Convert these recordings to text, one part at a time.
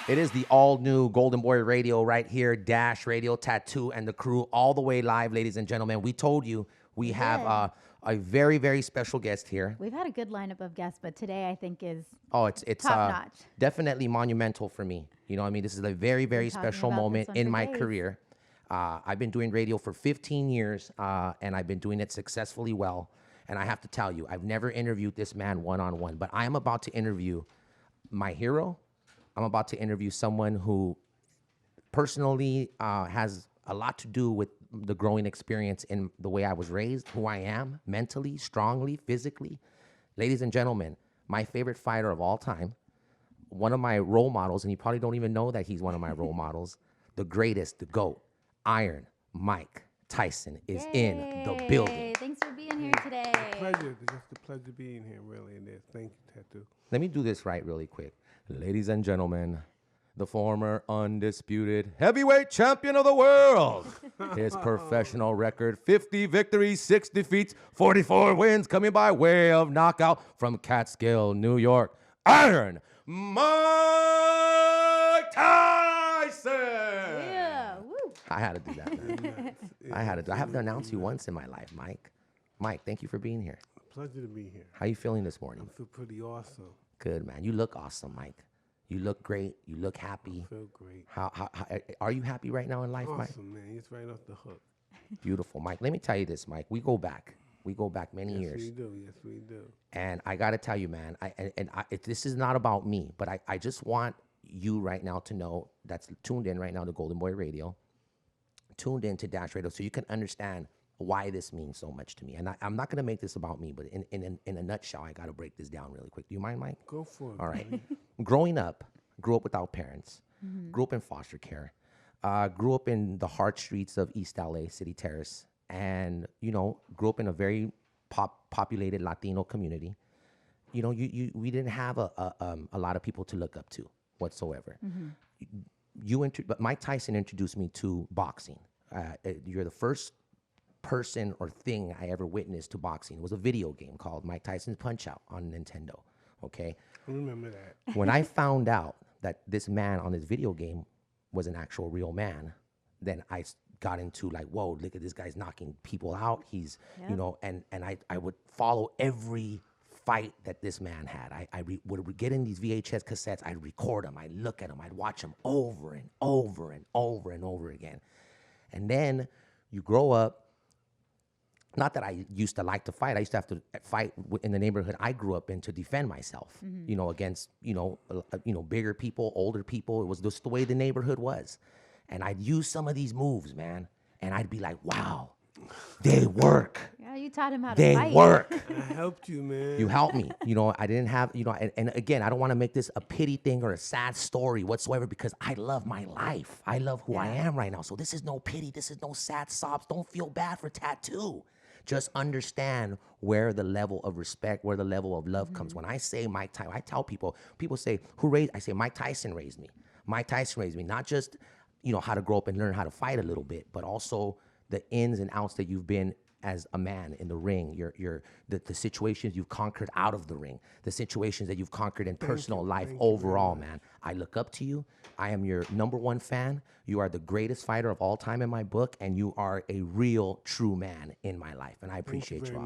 It is the all-new Golden Boy Radio right here, Dash Radio, Tattoo, and the crew all the way live, ladies and gentlemen. We told you we have a very, very special guest here. We've had a good lineup of guests, but today I think is it's top-notch. Definitely monumental for me. You know what I mean? This is a very, very special moment in my career. I've been doing radio for 15 years, and I've been doing it successfully well. And I have to tell you, I've never interviewed this man one-on-one, but I am about to interview my hero. I'm about to interview someone who personally has a lot to do with the growing experience in the way I was raised, who I am mentally, strongly, physically. Ladies and gentlemen, my favorite fighter of all time, one of my role models, and you probably don't even know that he's one of my role models, the greatest, the GOAT, Iron Mike Tyson is in the building. Thanks for being here today. Pleasure. It's just a pleasure being here, really. And thank you, Tattoo. Let me do this right really quick. Ladies and gentlemen, the former undisputed heavyweight champion of the world. His professional record, 50 victories, 6 defeats, 44 wins, coming by way of knockout from Catskill, New York. Iron Mike Tyson! Yeah, woo. I had to do that, man. I have to announce you once in my life, Mike. Mike, thank you for being here. Pleasure to be here. How you feeling this morning? I feel pretty awesome. Good, man. You look awesome, Mike. You look great. You look happy. I feel great. How are you happy right now in life, Mike? Awesome, man. It's right off the hook. Beautiful, Mike. Let me tell you this, Mike. We go back many years. Yes, we do. Yes, we do. And I got to tell you, man, this is not about me, but I just want you right now to know that's tuned in right now to Golden Boy Radio, tuned in to Dash Radio, so you can understand why this means so much to me. And I'm not going to make this about me, but in a nutshell, I got to break this down really quick. Do you mind, Mike? Go for it. All right. Grew up without parents, grew up in foster care, grew up in the hard streets of East LA, City Terrace, and, grew up in a very populated Latino community. We didn't have a lot of people to look up to whatsoever. But Mike Tyson introduced me to boxing. You're the first person or thing I ever witnessed to boxing. It was a video game called Mike Tyson's Punch-Out on Nintendo, okay? I remember that. When I found out that this man on this video game was an actual real man, then I got into like, whoa, look at this guy's knocking people out. He's, and I would follow every fight that this man had. I would get in these VHS cassettes, I'd record them, I'd look at them, I'd watch them over and over and over and over again. And then you grow up. Not that I used to like to fight. I used to have to fight in the neighborhood I grew up in to defend myself, against, bigger people, older people. It was just the way the neighborhood was. And I'd use some of these moves, man, and I'd be like, wow, they work. Yeah, you taught him how to fight. They work. I helped you, man. You helped me. I didn't have, and again, I don't want to make this a pity thing or a sad story whatsoever, because I love my life. I love who I am right now. So this is no pity. This is no sad sobs. Don't feel bad for Tattoo. Just understand where the level of respect, where the level of love comes. When I say Mike Tyson, I tell people say, who raised? I say, Mike Tyson raised me. Mike Tyson raised me. Not just, how to grow up and learn how to fight a little bit, but also the ins and outs that you've been as a man in the ring, the situations you've conquered out of the ring, the situations that you've conquered in personal life overall, man. I look up to you. I am your #1 fan. You are the greatest fighter of all time in my book, and you are a real, true man in my life, and I appreciate you.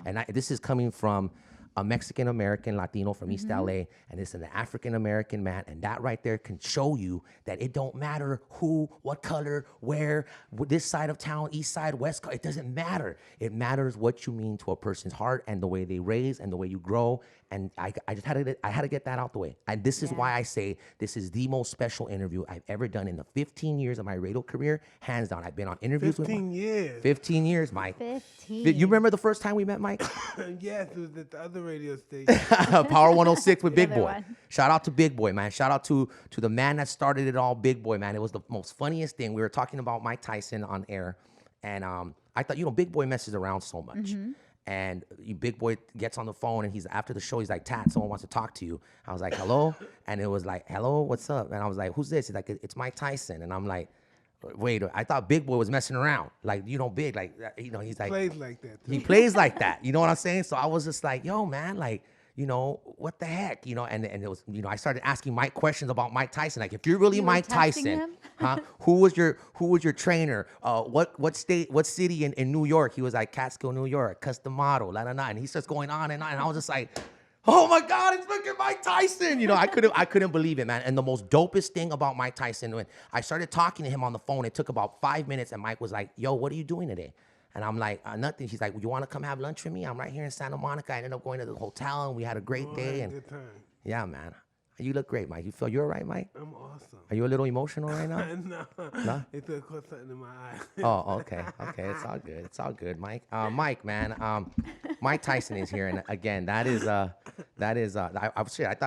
And this is coming from a Mexican-American Latino from East LA, and this is an African-American man, and that right there can show you that it don't matter who, what color, where, this side of town, east side, west side, it doesn't matter. It matters what you mean to a person's heart and the way they raise and the way you grow, and I just had to get that out the way. And this is why I say this is the most special interview I've ever done in the 15 years of my radio career, hands down. I've been on interviews 15 years. 15 years, Mike. 15. You remember the first time we met, Mike? Yes, it was at the other radio station. Power 106 with Big other Boy. one. Shout out to Big Boy, man. Shout out to the man that started it all, Big Boy, man. It was the most funniest thing. We were talking about Mike Tyson on air, and I thought, Big Boy messes around so much. And Big Boy gets on the phone, and he's after the show, he's like, Tat, someone wants to talk to you. I was like, hello? And it was like, hello, what's up? And I was like, who's this? He's like, it's Mike Tyson. And I'm like, wait, I thought Big Boy was messing around. Like, Big, like, he's like. Plays like that. He plays like that. You know what I'm saying? So I was just like, yo, man, like, you know, what the heck, you know, and it was, you know, I started asking Mike questions about Mike Tyson. Like, if you're really You were Mike testing Tyson, him? huh? Who was your trainer? What state, what city in New York? He was like, Catskill, New York, Customado, la la la. And he starts going on, and I was just like, oh my God, it's freaking Mike Tyson. You know, I couldn't believe it, man. And the most dopest thing about Mike Tyson, when I started talking to him on the phone, it took about 5 minutes, and Mike was like, yo, what are you doing today? And I'm like, nothing. He's like, well, you want to come have lunch with me? I'm right here in Santa Monica. I ended up going to the hotel, and we had a great day. I had a And good time. yeah, man. You look great, Mike. You're all right, Mike? I'm awesome. Are you a little emotional right now? No, it took something in my eye. Oh, okay. Okay, it's all good. It's all good, Mike. Mike, man. Mike Tyson is here, and again, I thought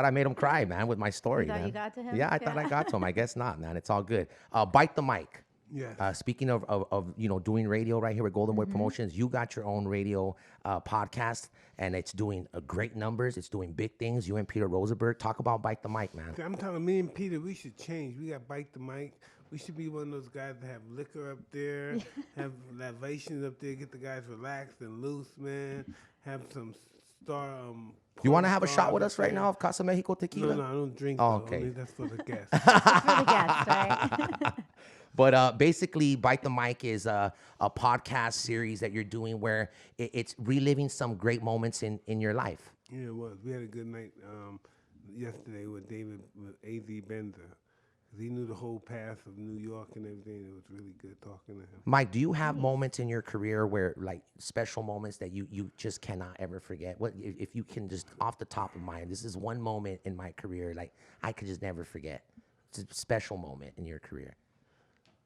I made him cry, man, with my story, You thought man. you got to him? Yeah, I thought I got to him. I guess not, man. It's all good. Bite the mic. Yes. Speaking of you know, doing radio right here with Golden Boy Promotions, you got your own radio podcast, and it's doing great numbers. It's doing big things. You and Peter Rosenberg, talk about Bite the Mic, man. See, I'm telling me and Peter, we should change. We got Bite the Mic. We should be one of those guys that have liquor up there, have libations up there, get the guys relaxed and loose, man. Have some star. You want to have a porn shot with stars us up right there. now of Casa Mexico tequila? No, I don't drink. Oh, though. okay. Only that's for the guests. Just for the guests, right? But basically, Bite the Mic is a podcast series that you're doing where it's reliving some great moments in your life. Yeah, it was. We had a good night yesterday with A.Z. Bender. He knew the whole path of New York and everything. It was really good talking to him. Mike, do you have moments in your career where, like, special moments that you just cannot ever forget? What if you can just off the top of mind, this is one moment in my career, like, I could just never forget. It's a special moment in your career.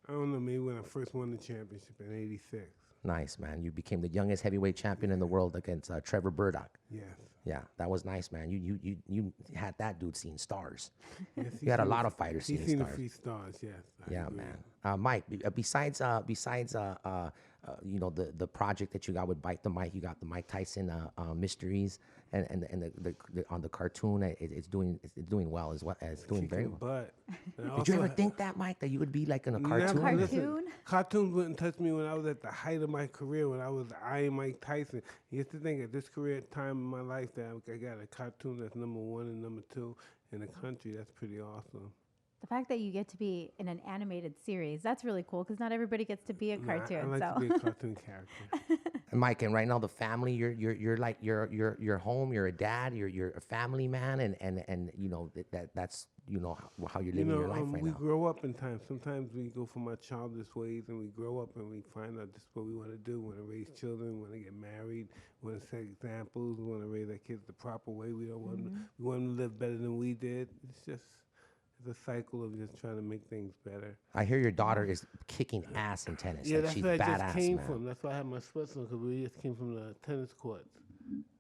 I don't know, maybe when I first won the championship in '86. Nice, man. You became the youngest heavyweight champion in the world against Trevor Burdock. Yes. Yeah, that was nice, man. You had that dude seeing stars. Yes, You had a lot of fighters He's seeing seen stars. a few stars, yes. I Yeah, agree. man. Mike, besides you know, the project that you got with Bite the Mic, you got the Mike Tyson mysteries, and the on the cartoon, it's doing well as well as doing very well. But Did you ever think that, Mike, that you would be like in a cartoon? Never. Cartoon? Listen, cartoons wouldn't touch me when I was at the height of my career, when I was Iron Mike Tyson. You have to think at this career time in my life that I got a cartoon that's number 1 and number 2 in the country. That's pretty awesome. The fact that you get to be in an animated series, that's really cool because not everybody gets to be a cartoon. I like so to be a cartoon character. And Mike, and right now the family, you're like you're home, you're a dad, you're a family man, and you know that's you know how you're living your life right we now. grow up in time. Sometimes we go from our childish ways and we grow up and we find out this is what we want to do. We want to raise children, we want to get married, we want to set examples, we want to raise our kids the proper way. We don't want we want them to live better than we did. It's a cycle of just trying to make things better. I hear your daughter is kicking ass in tennis. Yeah, like, that's she's where I badass, just came man. from. That's why I had my sweats on, because we just came from the tennis courts.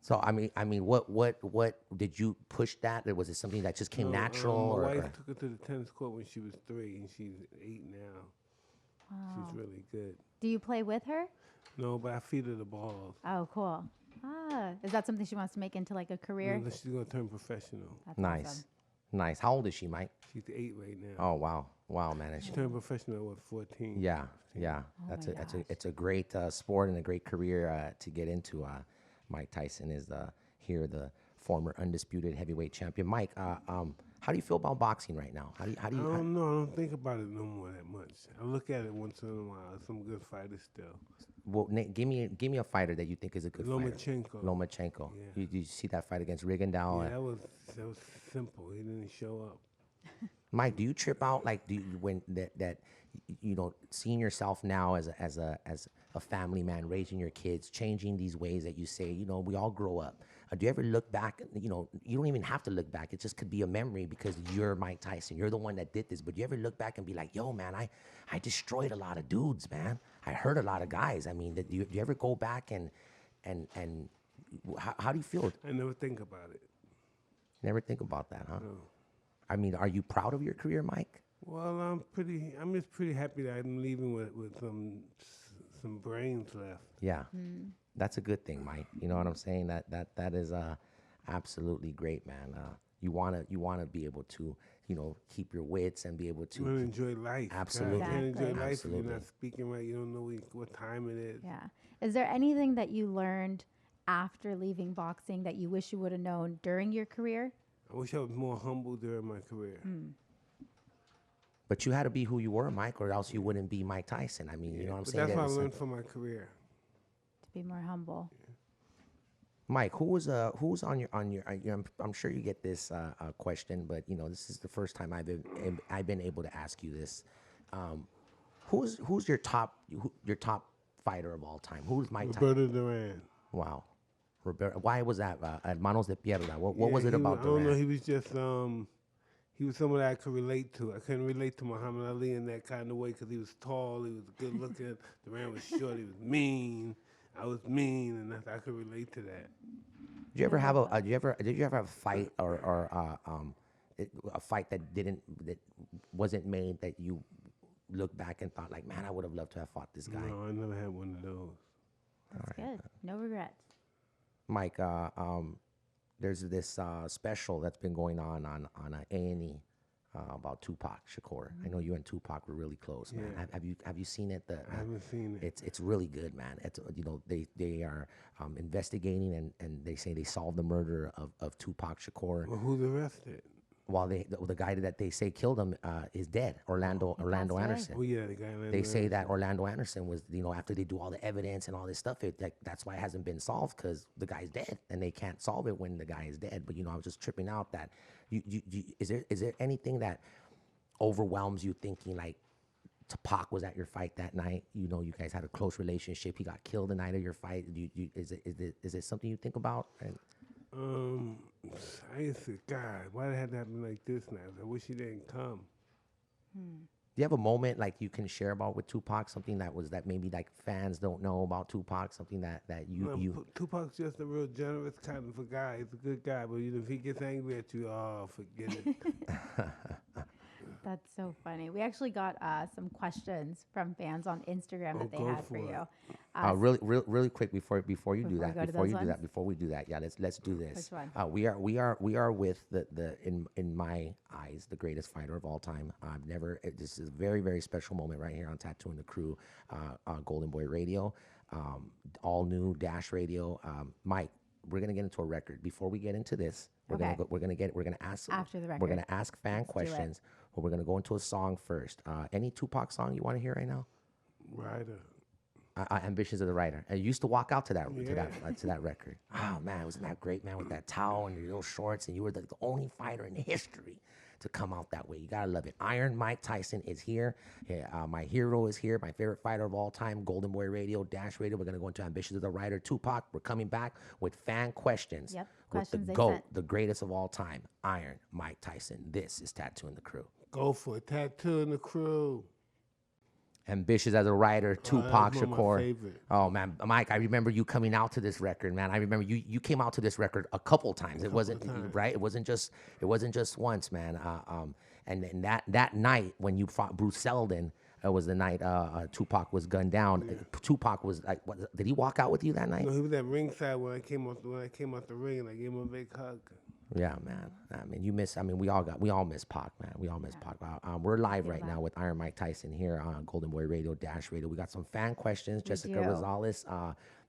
So I mean, what did you push that? Or was it something that just came natural? My or wife took her to the tennis court when she was 3, and she's 8 now. She's really good. do you play with her? No, but I feed her the balls. Oh, cool. Is that something she wants to make into like a career? Unless she's gonna turn professional. That's nice, awesome. nice. How old is she, Mike? She's 8 right now. Oh wow, man. And She turned professional at 14. yeah. Oh That's my it's a great sport and a great career to get into. Mike Tyson is here, the former undisputed heavyweight champion. Mike, how do you feel about boxing right now? How do I you? don't know. I don't think about it no more that much. I look at it once in a while. Some good fighters still. Well, give me a fighter that you think is a good fighter. Lomachenko. Yeah. You see that fight against Rigondeaux? Yeah, that was simple. He didn't show up. Mike, do you trip out like when that you know, seeing yourself now as a family man, raising your kids, changing these ways that you say, you know, we all grow up. Do you ever look back? You know, you don't even have to look back. It just could be a memory because you're Mike Tyson. You're the one that did this. But do you ever look back and be like, yo, man, I destroyed a lot of dudes, man. I hurt a lot of guys. I mean, do you ever go back and how do you feel? I never think about it. Never think about that, huh? No. I mean, are you proud of your career, Mike? Well, I'm just pretty happy that I'm leaving with some brains left. Yeah, that's a good thing, Mike. You know what I'm saying? That is absolutely great, man. You wanna be able to, you know, keep your wits and be able You want to to. enjoy life. Absolutely. You can't enjoy Exactly. life if Absolutely. you're not speaking right. You don't know what time it is. Yeah. Is there anything that you learned after leaving boxing that you wish you would have known during your career? I wish I was more humble during my career. But you had to be who you were, Mike, or else you wouldn't be Mike Tyson. I mean, you know what I'm But saying? that's what I There's learned from my career. To be more humble. Mike, who's on your I'm sure you get this question, but you know this is the first time I've been able to ask you this. Who's your top fighter of all time? Who's Mike Tyson? Roberto Duran. Wow, Roberto. Why was that? Hermanos de Piedra. What was it he about I don't know. Duran? He was just he was someone I could relate to. I couldn't relate to Muhammad Ali in that kind of way because he was tall, he was good looking. Duran was short, he was mean. I was mean, and I could relate to that. Did you ever have did you ever have a fight or a fight that wasn't made that you look back and thought like, man, I would have loved to have fought this guy? No, I never had one of those. That's good. No regrets. Mike, there's this special that's been going on A&E about Tupac Shakur. I know you and Tupac were really close, man. Yeah. Have you seen it? I haven't seen it. It's really good, man. It's they are investigating and they say they solved the murder of Tupac Shakur. Well, who's arrested? While the guy that they say killed him is dead, Orlando passed away. Anderson. Oh yeah, the guy. They say that Orlando Anderson was, after they do all the evidence and all this stuff, that's why it hasn't been solved because the guy's dead and they can't solve it when the guy is dead. But I was just tripping out that is there anything that overwhelms you thinking like Tupac was at your fight that night? You guys had a close relationship. He got killed the night of your fight. Is it something you think about? I used to, God, why did it have to happen like this now? I wish he didn't come. Do you have a moment like you can share about with Tupac, something that maybe like fans don't know about Tupac, something that you Tupac's just a real generous kind of a guy. He's a good guy, but if he gets angry at you, oh, forget it. That's so funny. We actually got some questions from fans on Instagram that they go had for for it. you. really quick before we do that, before we do that, let's do this. Which one? We are with the in my eyes the greatest fighter of all time. This is a very, very special moment right here on Tattooing the Crew, Golden Boy Radio, all new Dash Radio. Mike, we're gonna get into a record. Before we get into this, we're gonna ask After the record. We're gonna ask fan Let's do it. questions. But we're gonna go into a song first. Any Tupac song you want to hear right now? Ryder. Ambitions of the Writer. I used to walk out to that record. Oh man, wasn't that great, man? With that towel and your little shorts, and you were the only fighter in history to come out that way. You gotta love it. Iron Mike Tyson is here. My hero is here. My favorite fighter of all time. Golden Boy Radio, Dash Radio. We're gonna go into Ambitions of the Writer. Tupac. We're coming back with fan questions. Yep, With questions the they GOAT, sent. the greatest of all time, Iron Mike Tyson. This is Tattooing the Crew. Go for it. Tattooing the Crew. Ambitious as a writer, Tupac that's one of my Shakur. favorite. Oh man, Mike, I remember you coming out to this record, man. I remember you came out to this record a couple times. It wasn't right. It wasn't just once, man. And that night when you fought Bruce Seldon, it was the night Tupac was gunned down. Yeah. Tupac was like, did he walk out with you that night? No, he was at ringside when I came out the ring, and I gave him a big hug. Yeah, man. I mean, we all miss Pac, man. We all miss Pac. We're live right now with Iron Mike Tyson here on Golden Boy Radio, Dash Radio. We got some fan questions. Jessica do. Rosales,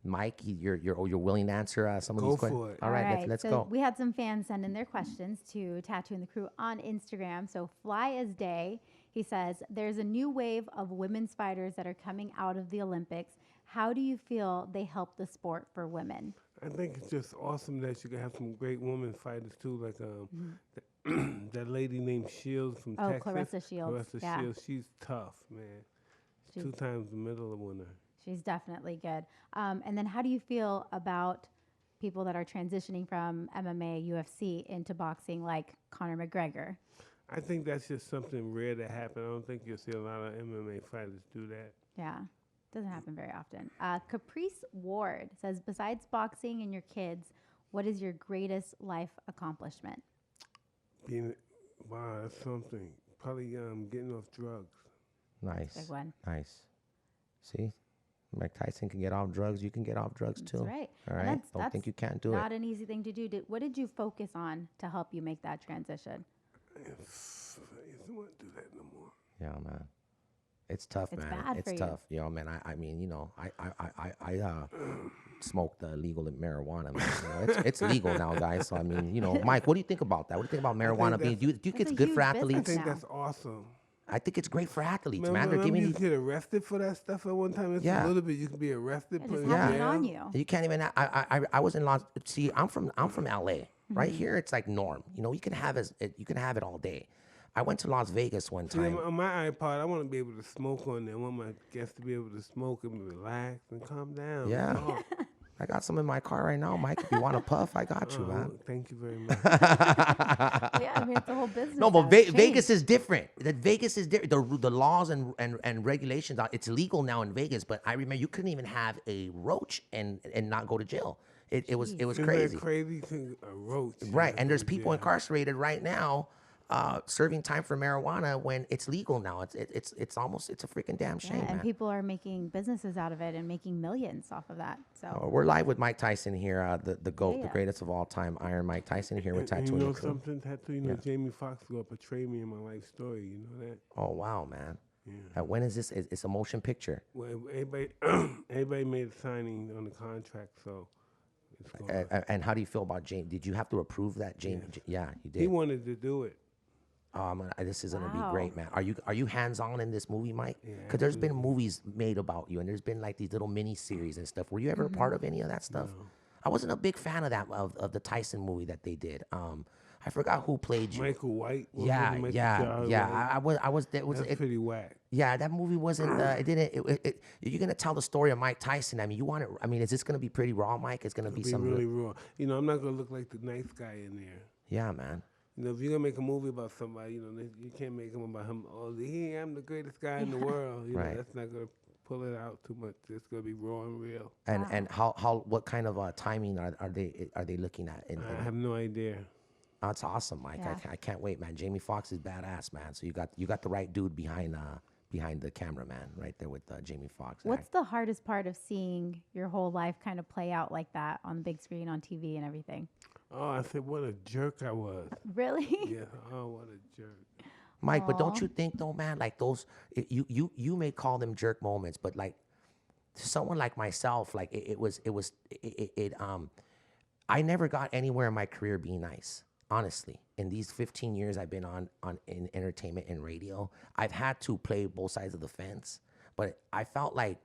Mike, you're willing to answer some of Go these questions? for it. All right, let's so go. We had some fans send in their questions to Tattooing the Crew on Instagram. So Fly as Day, he says, there's a new wave of women's fighters that are coming out of the Olympics. How do you feel they help the sport for women? I think it's just awesome that you can have some great women fighters too, like that lady named Shields from Texas. Clarissa Shields. Clarissa Yeah. Shields, she's tough, man. She's- 2 times the medal winner. She's definitely good. And then how do you feel about people that are transitioning from MMA, UFC into boxing like Conor McGregor? I think that's just something rare to happen. I don't think you'll see a lot of MMA fighters do that. Yeah, doesn't happen very often. Caprice Ward says, besides boxing and your kids, what is your greatest life accomplishment? Wow, that's something. Probably getting off drugs. Nice. Big one. Nice. See, Mike Tyson can get off drugs. You can get off drugs too. That's right. All And right. Don't think you can't do it. Not an easy thing to do. What did you focus on to help you make that transition? I don't want to do that no more. Yeah, man. It's tough, It's man. bad It's for you. tough. You know, man. I mean, you know, I smoked legal marijuana, man. You know, it's legal now, guys. So I mean, you know, Mike, what do you think about that? What do you think about marijuana being? Do you think That's it's a good for huge business I athletes? think now. that's awesome. I think it's great for athletes, man. Remember, They're giving you you. get arrested for that stuff at one time. It's Yeah. a little bit. You can be arrested, It put just in having it jail. on you. You can't even. I was in Los. See, I'm from LA. Mm-hmm. Right here, it's like norm. You know, you can have it all day. I went to Las Vegas one See, time. on my iPod, I want to be able to smoke on there. I want my guests to be able to smoke and relax and calm down. Yeah. Oh, I got some in my car right now, Mike. If you want to puff, I got you, man. thank you very much. Well, yeah, I mean, it's a whole business. No, but now. It's Vegas changed. is different. That Vegas is different. The laws and regulations are, it's legal now in Vegas. But I remember you couldn't even have a roach and not go to jail. It was Isn't crazy. that crazy to a roach? Right, and there's Yeah. people incarcerated right now, serving time for marijuana when it's legal now. It's almost a freaking damn shame, Yeah, and man. people are making businesses out of it and making millions off of that. So We're live with Mike Tyson here, the GOAT, the Yeah. greatest of all time, Iron Mike Tyson here with And Tattoo you know and the Crew. something, Tattoo? You know, Jamie Foxx will portray me in my life story. You know that? Oh wow, man. When is this? It's a motion picture. Well, everybody made a signing on the contract, so it's going. And how do you feel about James? Did you have to approve that, James? Yeah, you He did. wanted to do it. This is gonna be Wow. great, man. Are you hands on in this movie, Mike? Because there's been movies made about you, and there's been like these little mini series and stuff. Were you ever a part of any of that stuff? I wasn't a big fan of that of the Tyson movie that they did. I forgot who played you. Michael White. what was Yeah, it, Michael yeah, Jai yeah. White? I was. It was. That's It, pretty whack. yeah, that movie wasn't. It didn't. You're gonna tell the story of Mike Tyson. I mean, you want it. I mean, is this gonna be pretty raw, Mike? It's gonna be Be some. really raw. You know, I'm not gonna look like the nice guy in there. Yeah, man. You know, if you're gonna make a movie about somebody, you know, you can't make him about him. Oh, I'm the greatest guy in the world. You Right. know, that's not gonna pull it out too much. It's gonna be raw and real. And how what kind of timing are they looking at? I have no idea. That's awesome, Mike. Yeah. I can't wait, man. Jamie Foxx is badass, man. So you got the right dude behind the camera, man, right there with Jamie Foxx. what's the hardest part of seeing your whole life kind of play out like that on the big screen on TV and everything? Oh, I said, what a jerk I was. Really? Yeah. Oh, what a jerk. Mike, but don't you think though, man? Like those, you may call them jerk moments, but like someone like myself, like I never got anywhere in my career being nice. Honestly, in these 15 years I've been on in entertainment and radio, I've had to play both sides of the fence. But I felt like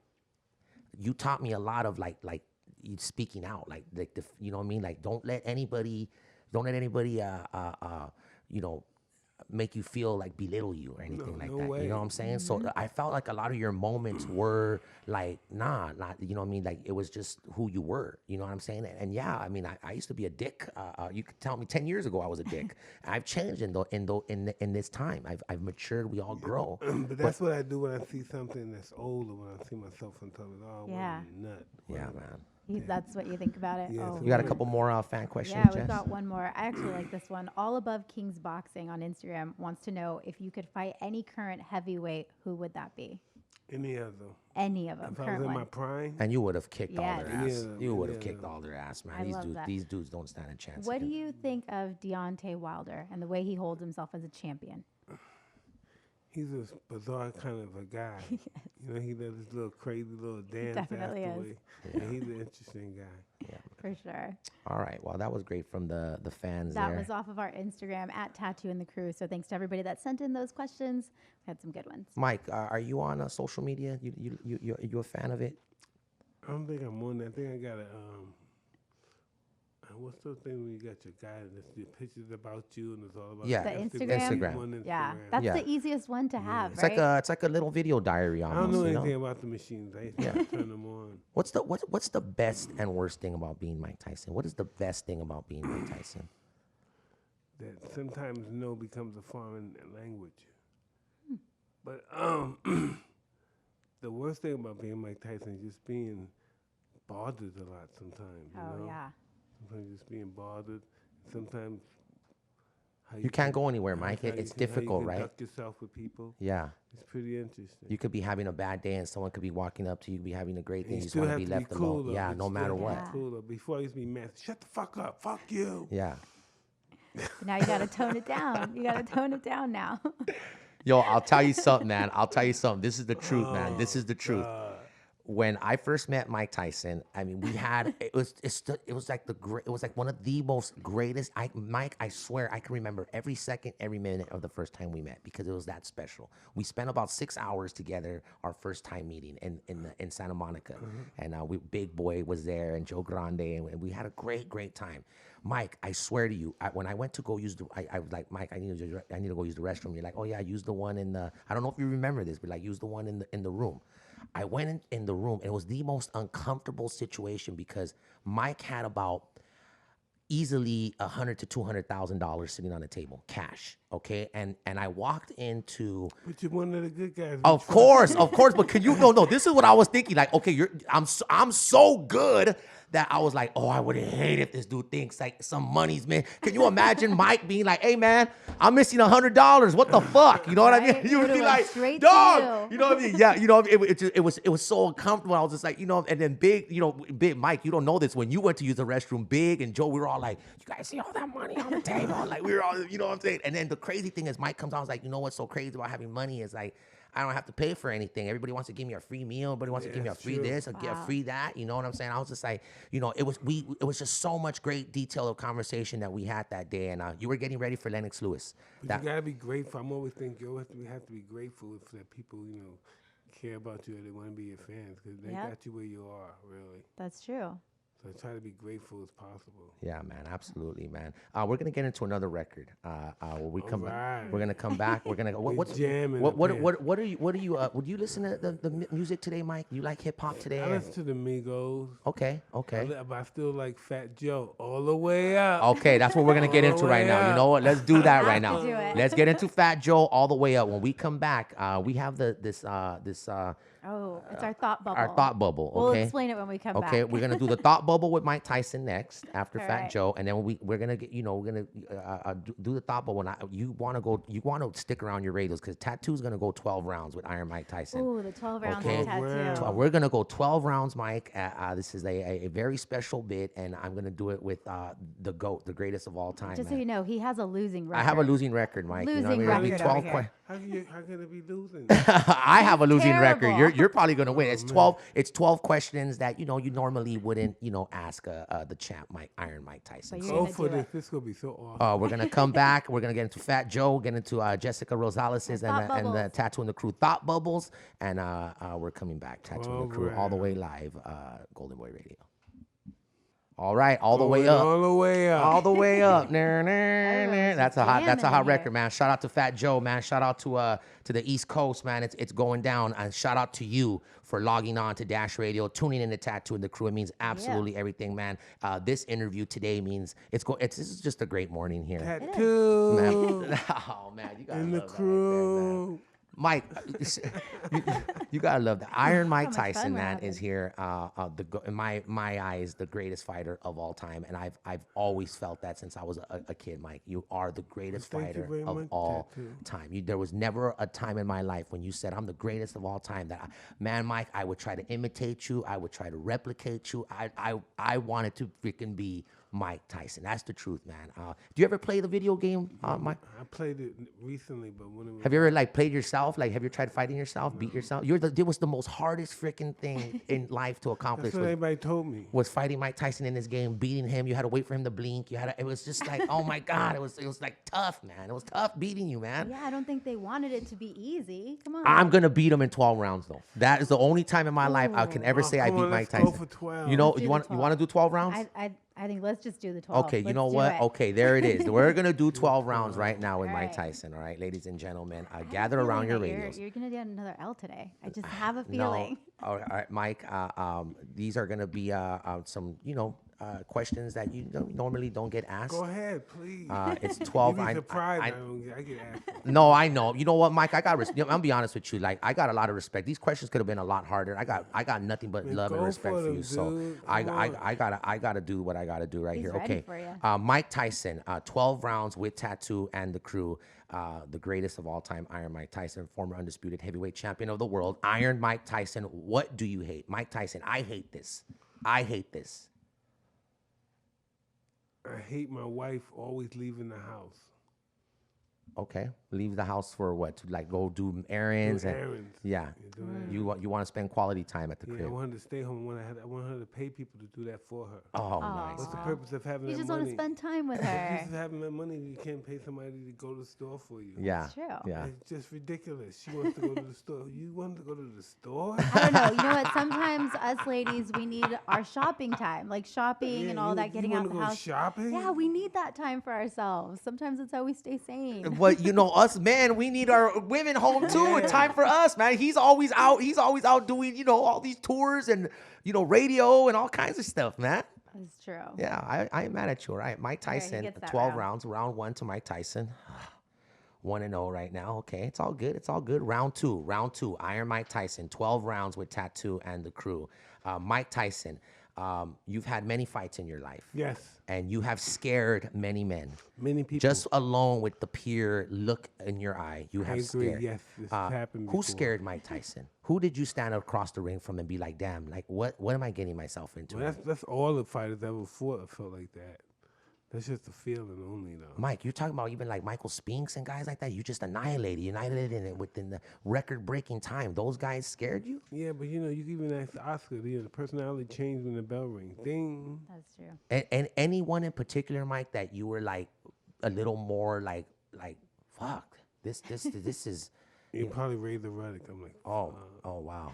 you taught me a lot of like you speaking out, like you know what I mean? Like don't let anybody you know, make you feel like belittle you or anything like no that. way. You know what I'm saying? So I felt like a lot of your moments were like, not, you know what I mean? Like it was just who you were, you know what I'm saying? And yeah, I mean, I used to be a dick. You could tell me 10 years ago I was a dick. I've changed in this time. I've matured. We all grow. But that's what I do when I see something that's old, or when I see myself on television. Oh, Yeah. what a nut. Yeah, man. That's what you think about it? Yeah, Oh. so You got a couple more fan questions, Yeah, we've Jess? got one more. I actually like this one. All Above Kings Boxing on Instagram wants to know if you could fight any current heavyweight, who would that be? Any of them. Any of them, If I was current in my one. prime, And you would have kicked all Yes. their ass. Yeah, You would have yeah. kicked all their ass, man. I love that. These dudes don't stand a chance. What do against- you think of Deontay Wilder and the way he holds himself as a champion? he's a bizarre kind of a guy. You know, he does this little crazy little dance definitely is. afterward. Yeah, he's an interesting guy. For sure. All right. Well, that was great from the fans That there. was off of our Instagram at Tattoo and the Crew. So thanks to everybody that sent in those questions. We had some good ones. Mike, are you on social media? You a fan of it? I don't think I'm on that. I think I got a what's the thing when you got your guy and the pictures about you and it's all about Yeah. The That's Instagram? Instagram. one Yeah, Instagram. that's Yeah. the easiest one to have, It's right? like a little video diary I almost. don't know you know? anything about the machines. I used to turn them on. What's the best and worst thing about being Mike Tyson? What is the best thing about being Mike Tyson? That sometimes no becomes a foreign language. But the worst thing about being Mike Tyson is just being bothered a lot sometimes. You Oh, know? yeah. Sometimes just being bothered. Sometimes how You can't go anywhere, how- Mike. how you It's can- how you difficult, right? conduct yourself with people. Yeah. It's pretty interesting. You could be having a bad day and someone could be walking up to you, be having a great day. And You just still want to have be to left be cool, alone. though. Yeah, You no still matter have to what. be cool, though. Before I used to be mad. Shut the fuck up. Fuck you. Yeah. Now you got to tone it down. You got to tone it down now. Yo, I'll tell you something, man. I'll tell you something. This is the truth, man. This is the truth. When I first met Mike Tyson, I mean, it was like it was like one of the most greatest. Mike, I swear, I can remember every second, every minute of the first time we met because it was that special. We spent about 6 hours together our first time meeting in Santa Monica, and Big Boy was there and Joe Grande, and we had a great time. Mike, I swear to you, when I went to go use I was like, Mike, I need to go use the restroom. You're like, oh yeah, use the one in the. I don't know if you remember this, but like, use the one in the room. I went in the room, and it was the most uncomfortable situation because Mike had about easily $100,000 to $200,000 sitting on the table, cash. Okay, and I walked into. But you're one of the good guys. Of course. But can you? No. This is what I was thinking. Like, okay, I'm so good that I was like, oh, I would hate if this dude thinks like some money's man. Can you imagine Mike being like, hey man, I'm missing $100. What the fuck? You know what I mean? Right? You would be like, straight dog. to You know what I mean? Yeah. You know, it was so uncomfortable. I was just like, you know, and then Big Mike, you don't know this. When you went to use the restroom, Big and Joe, we were all like, you guys see all that money on the table? Like we were all, you know what I'm saying? And then the crazy thing is Mike comes out and was like, you know what's so crazy about having money is like, I don't have to pay for anything. Everybody wants to give me a free meal. Everybody wants to give me a free this or get a free that. You know what I'm saying? I was just like, you know, it was just so much great detail of conversation that we had that day. And you were getting ready for Lennox Lewis. But you gotta be grateful. I'm always thinking you have to be grateful that people, you know, care about you or they want to be your fans because they got you where you are, really. That's true. So try to be grateful as possible. Yeah, man, absolutely, man. We're gonna get into another record. When we come back, we're gonna come back. We're gonna go. What are you? Would you listen to the music today, Mike? You like hip hop today? I listen to the Migos. Okay. But I still like Fat Joe all the way up. Okay, that's what we're gonna get into right now. You know what? Let's do that right now. Do it. Let's get into Fat Joe all the way up. When we come back, we have this. Oh, it's our thought bubble. Our thought bubble. Okay. We'll explain it when we come back. Okay, we're gonna do the thought bubble with Mike Tyson next after Fat right. Joe, and then we're gonna get we're gonna do the thought bubble. You want to stick around your radios because Tattoo's gonna go 12 rounds with Iron Mike Tyson. Ooh, the 12 rounds Okay. of tattoo. We're gonna go 12 rounds, Mike. This is a very special bit, and I'm gonna do it with the GOAT, the greatest of all time. Just man. so you know, he has a losing record. I have a losing record, Mike. Losing It'll be record 12 over here. How can it be losing? I have a losing record. terrible. You're probably gonna win. It's 12. It's 12 questions that you normally wouldn't ask the champ Iron Mike Tyson. But So, you're Go gonna for do this. it. This is gonna be so awesome. we're gonna come back. We're gonna get into Fat Joe, get into Jessica Rosales and the Tattoo and the Crew Thought Bubbles, and we're coming back. Tattoo and the Crew all the way live. Golden Boy Radio. All right, all the way up. All the way up. All the way up. That's a hot jamming in record, here. man. Shout out to Fat Joe, man. Shout out to the East Coast, man. It's going down. And shout out to you for logging on to Dash Radio, tuning in to Tattoo and the Crew. It means absolutely everything, man. This interview today means this is just a great morning here. Tattoo. Man. Oh man, you gotta In the love that right there, man. crew. Mike, you gotta love that. Iron Mike much fun Tyson, we're man, having. is here. In my eyes, the greatest fighter of all time, and I've always felt that since I was a kid. Mike, you are the greatest Thank you fighter very of much, all Tattoo. time. There was never a time in my life when you said I'm the greatest of all time. Man, Mike, I would try to imitate you. I would try to replicate you. I wanted to freaking be Mike Tyson. That's the truth, man. Do you ever play the video game, Mike? I played it recently, but when it was Have you ever played yourself? Have you tried fighting yourself, beat yourself? It was the most hardest freaking thing in life to accomplish. that's what everybody told me. Was fighting Mike Tyson in this game, beating him. You had to wait for him to blink. It was just like, oh my God, it was like tough, man. It was tough beating you, man. Yeah, I don't think they wanted it to be easy. Come on. I'm gonna beat him in 12 rounds though. That is the only time in my life I can ever say I come beat on, Mike let's go Tyson. for 12. You know, Let's do you the want 12. to do 12 rounds? I think let's just do the 12. Okay, you Let's know do what? it. Okay, there it is. We're gonna do 12 rounds right now with All Mike right. Tyson. All right, ladies and gentlemen, I have a gather around feeling your that radios. You're gonna get another L today. I just have a feeling. No. All right, Mike. These are gonna be some, questions that you normally don't get asked. Go ahead, please. It's 12. You'd be I surprised I get asked. No, I know. You know what, Mike? I'm gonna be honest with you. I got a lot of respect. These questions could have been a lot harder. I got nothing but Man, love and go respect for for them, you. So dude. I Come gotta do what I gotta do right He's here. ready Okay. for ya. Mike Tyson, 12 rounds with Tattoo and the Crew. The greatest of all time, Iron Mike Tyson, former undisputed heavyweight champion of the world. Iron Mike Tyson. What do you hate, Mike Tyson? I hate this. I hate this. I hate my wife always leaving the house. Okay. Leave the house for what? To like go do errands Do and errands. yeah. Do errands. You want to spend quality time at the Yeah, I crib. wanted to stay home. I want her to pay people to do that for her. Oh, Aw. nice. What's the man. purpose of having You that just money? want to spend time with Just her. having that money, you can't pay somebody to go to the store for you. Yeah. It's true. Yeah. It's just ridiculous. She wants to go to the store. You want to go to the store? I don't know. You know what? Sometimes us ladies, we need our shopping time, like shopping Yeah, and all that, getting you out wanna the go house. shopping? Yeah, we need that time for ourselves. Sometimes it's how we stay sane. But us men, we need our women home too. Yeah. And time for us, man. He's always out. He's always out doing, all these tours and, radio and all kinds of stuff, man. That's true. Yeah, I ain't mad at you, all right? Mike Right, he Tyson, gets that 12 round. rounds. Round 1 to Mike Tyson. 1-0 right now. Okay, it's all good. It's all good. Round 2. Iron Mike Tyson, 12 rounds with Tattoo and the crew. Mike Tyson, you've had many fights in your life. Yes. And you have scared many men. Many people. Just alone with the pure look in your eye, you have agree, scared. yes, this has happened Who before. scared Mike Tyson? Who did you stand across the ring from and be like, damn, like what am I getting myself into? Well, that's all the fighters ever fought. I felt like that. That's just a feeling only, though. Mike, you're talking about even like Michael Spinks and guys like that. You just annihilated it within the record-breaking time. Those guys scared you? Yeah, but you can even ask Oscar. The personality changed when the bell rings. Ding. That's true. And anyone in particular, Mike, that you were like a little more like fuck, this is You probably raised the Ruddock. I'm like, oh wow.